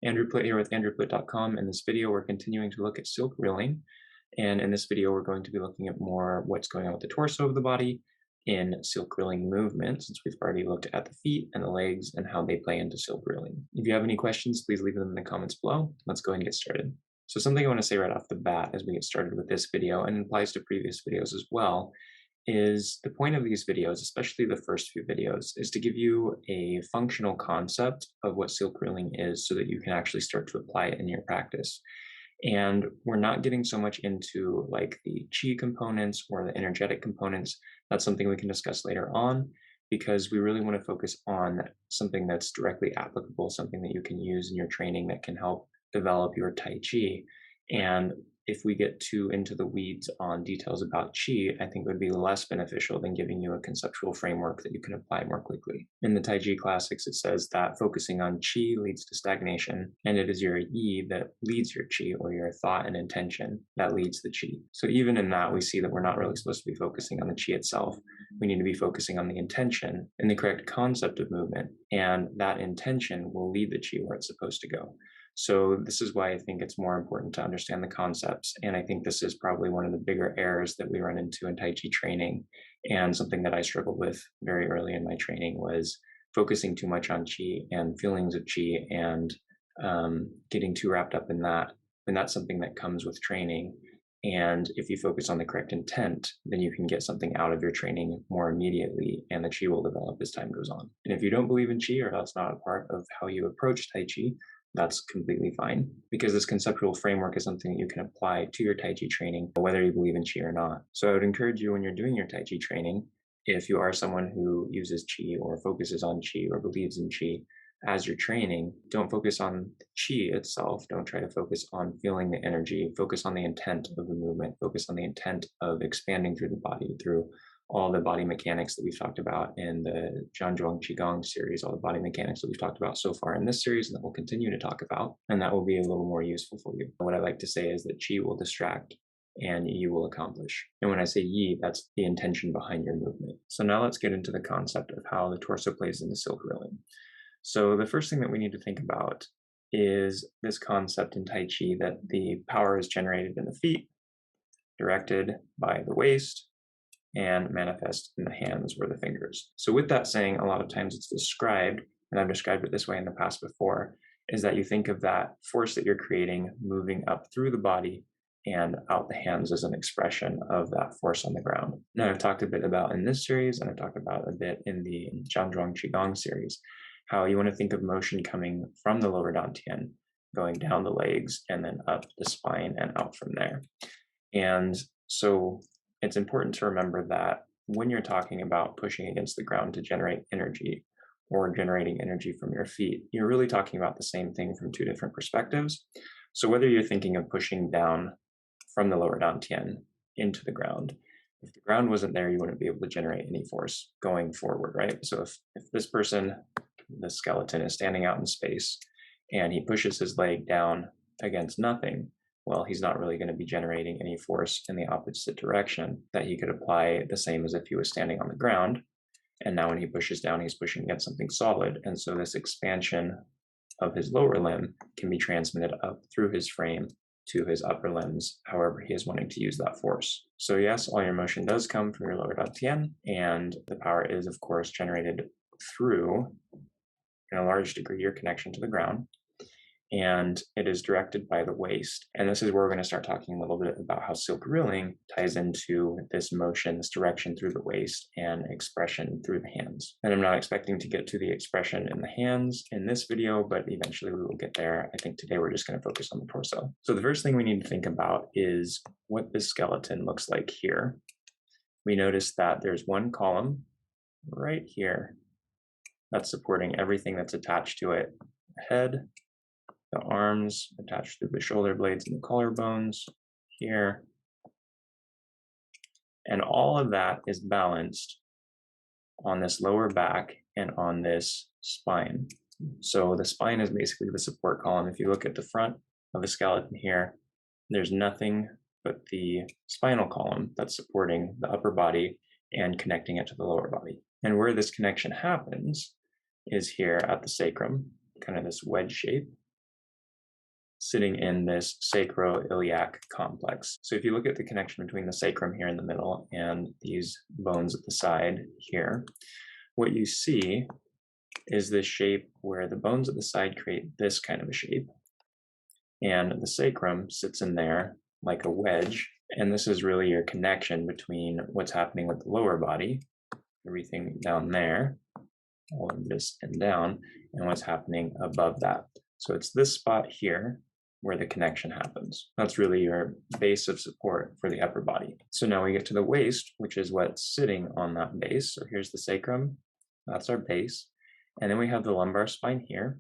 Andrew Plitt here with andrewplitt.com. In this video, we're continuing to look at silk reeling. And in this video, we're going to be looking at more what's going on with the torso of the body in silk reeling movement, since we've already looked at the feet and the legs and how they play into silk reeling. If you have any questions, please leave them in the comments below. Let's go ahead and get started. So something I want to say right off the bat as we get started with this video, and applies to previous videos as well, is the point of these videos, especially the first few videos, is to give you a functional concept of what silk reeling is so that you can actually start to apply it in your practice. And we're not getting so much into like the chi components or the energetic components. That's something we can discuss later on, because we really want to focus on something that's directly applicable, something that you can use in your training that can help develop your Tai Chi. And if we get too into the weeds on details about Qi, I think would be less beneficial than giving you a conceptual framework that you can apply more quickly. In the Taiji classics, it says that focusing on Qi leads to stagnation, and it is your Yi that leads your Qi, or your thought and intention that leads the Qi. So even in that, we see that we're not really supposed to be focusing on the Qi itself. We need to be focusing on the intention and the correct concept of movement, and that intention will lead the Qi where it's supposed to go. So this is why I think it's more important to understand the concepts. And I think this is probably one of the bigger errors that we run into in Tai Chi training. And something that I struggled with very early in my training was focusing too much on Qi and feelings of Qi, and getting too wrapped up in that. And that's something that comes with training. And if you focus on the correct intent, then you can get something out of your training more immediately, and the Qi will develop as time goes on. And if you don't believe in Qi, or that's not a part of how you approach Tai Chi, that's completely fine, because this conceptual framework is something that you can apply to your Tai Chi training, whether you believe in Qi or not. So I would encourage you, when you're doing your Tai Chi training, if you are someone who uses Qi or focuses on Qi or believes in Qi as you're training, don't focus on Qi itself. Don't try to focus on feeling the energy. Focus on the intent of the movement. Focus on the intent of expanding through the body, through all the body mechanics that we've talked about in the Zhuang Qigong series, all the body mechanics that we've talked about so far in this series, and that we'll continue to talk about, and that will be a little more useful for you. What I like to say is that Qi will distract and Yi will accomplish. And when I say Yi, that's the intention behind your movement. So now let's get into the concept of how the torso plays into silk reeling. So the first thing that we need to think about is this concept in Tai Chi that the power is generated in the feet, directed by the waist, and manifest in the hands or the fingers. So with that saying, a lot of times it's described, and I've described it this way in the past before, is that you think of that force that you're creating moving up through the body and out the hands as an expression of that force on the ground. Now, I've talked a bit about in this series, and I've talked about a bit in the Zhuang Qigong series, how you want to think of motion coming from the lower dantian, going down the legs, and then up the spine and out from there. And so it's important to remember that when you're talking about pushing against the ground to generate energy, or generating energy from your feet, you're really talking about the same thing from two different perspectives. So whether you're thinking of pushing down from the lower dantian into the ground, if the ground wasn't there, you wouldn't be able to generate any force going forward, right? So if this person, the skeleton, is standing out in space and he pushes his leg down against nothing, well, he's not really going to be generating any force in the opposite direction that he could apply the same as if he was standing on the ground. And now when he pushes down, he's pushing against something solid. And so this expansion of his lower limb can be transmitted up through his frame to his upper limbs, however he is wanting to use that force. So yes, all your motion does come from your lower dantian, and the power is, of course, generated through, in a large degree, your connection to the ground. And it is directed by the waist. And this is where we're going to start talking a little bit about how silk reeling ties into this motion, this direction through the waist, and expression through the hands. And I'm not expecting to get to the expression in the hands in this video, but eventually we will get there. I think today we're just going to focus on the torso. So the first thing we need to think about is what this skeleton looks like here. We notice that there's one column right here that's supporting everything that's attached to it: the head, the arms attached through the shoulder blades and the collarbones here. And all of that is balanced on this lower back and on this spine. So the spine is basically the support column. If you look at the front of the skeleton here, there's nothing but the spinal column that's supporting the upper body and connecting it to the lower body. And where this connection happens is here at the sacrum, kind of this wedge shape. sitting in this sacroiliac complex. So if you look at the connection between the sacrum here in the middle and these bones at the side here, what you see is this shape where the bones at the side create this kind of a shape, and the sacrum sits in there like a wedge. And this is really your connection between what's happening with the lower body, everything down there, all of this and down, and what's happening above that. So it's this spot here where the connection happens. That's really your base of support for the upper body. So now we get to the waist, which is what's sitting on that base. So here's the sacrum, that's our base. And then we have the lumbar spine here.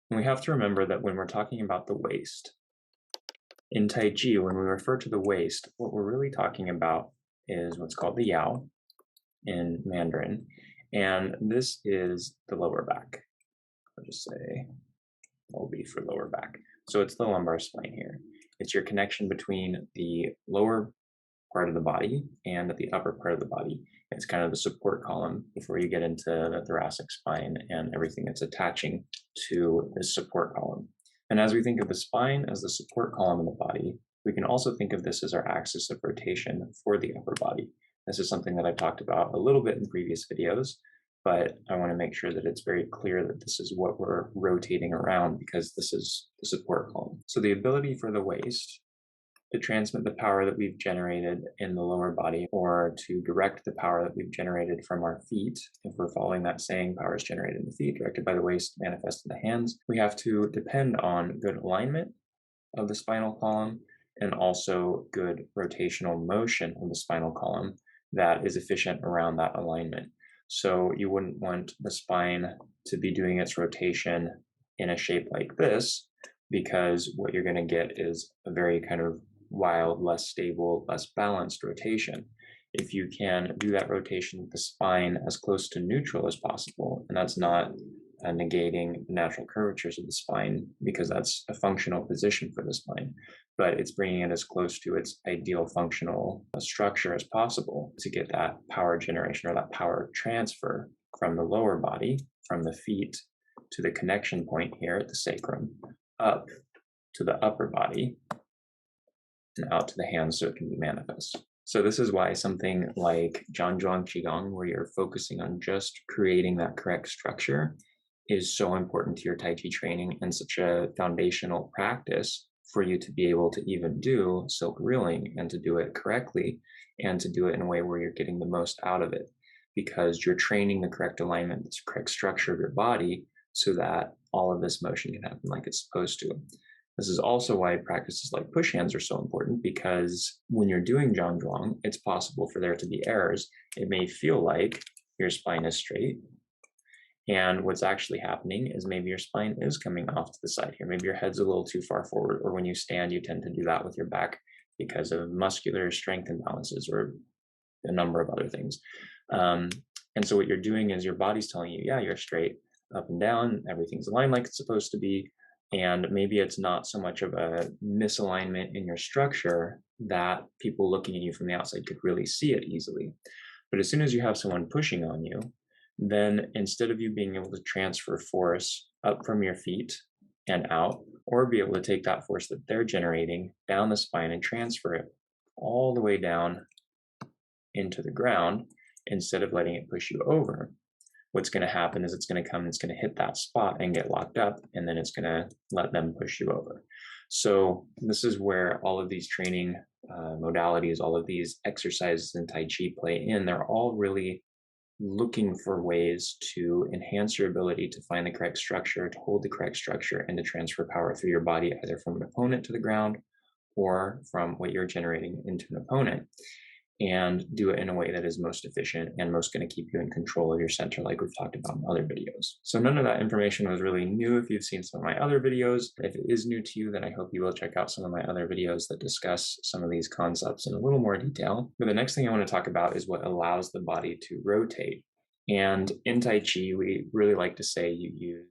And we have to remember that when we're talking about the waist, in Tai Chi, when we refer to the waist, what we're really talking about is what's called the Yao in Mandarin. And this is the lower back. I'll just say LB for lower back. So it's the lumbar spine here. It's your connection between the lower part of the body and the upper part of the body. It's kind of the support column before you get into the thoracic spine and everything that's attaching to this support column. And as we think of the spine as the support column in the body, we can also think of this as our axis of rotation for the upper body. This is something that I've talked about a little bit in previous videos, but I want to make sure that it's very clear that this is what we're rotating around because this is the support column. So the ability for the waist to transmit the power that we've generated in the lower body, or to direct the power that we've generated from our feet, if we're following that saying, power is generated in the feet, directed by the waist, manifest in the hands, we have to depend on good alignment of the spinal column and also good rotational motion of the spinal column that is efficient around that alignment. So you wouldn't want the spine to be doing its rotation in a shape like this, because what you're going to get is a very kind of wild, less stable, less balanced rotation. If you can do that rotation with the spine as close to neutral as possible, and that's not negating the natural curvatures of the spine, because that's a functional position for the spine, but it's bringing it as close to its ideal functional structure as possible to get that power generation or that power transfer from the lower body, from the feet to the connection point here at the sacrum, up to the upper body, and out to the hands so it can be manifest. So this is why something like Zhang Qigong, where you're focusing on just creating that correct structure, is so important to your Tai Chi training and such a foundational practice for you to be able to even do silk reeling and to do it correctly and to do it in a way where you're getting the most out of it, because you're training the correct alignment, the correct structure of your body so that all of this motion can happen like it's supposed to. This is also why practices like push hands are so important, because when you're doing Zhang, it's possible for there to be errors. It may feel like your spine is straight, and what's actually happening is maybe your spine is coming off to the side here. Maybe your head's a little too far forward, or when you stand, you tend to do that with your back because of muscular strength imbalances or a number of other things. And so what you're doing is your body's telling you, yeah, you're straight up and down, everything's aligned like it's supposed to be. And maybe it's not so much of a misalignment in your structure that people looking at you from the outside could really see it easily. But as soon as you have someone pushing on you, then instead of you being able to transfer force up from your feet and out, or be able to take that force that they're generating down the spine and transfer it all the way down into the ground, instead of letting it push you over, what's going to happen is it's going to come and it's going to hit that spot and get locked up, and then it's going to let them push you over. So this is where all of these training modalities, all of these exercises in Tai Chi play in. They're all really looking for ways to enhance your ability to find the correct structure, to hold the correct structure, and to transfer power through your body, either from an opponent to the ground or from what you're generating into an opponent, and do it in a way that is most efficient and most going to keep you in control of your center, like we've talked about in other videos. So none of that information was really new if you've seen some of my other videos. If it is new to you, then I hope you will check out some of my other videos that discuss some of these concepts in a little more detail. But the next thing I want to talk about is what allows the body to rotate. And in Tai Chi, we really like to say you use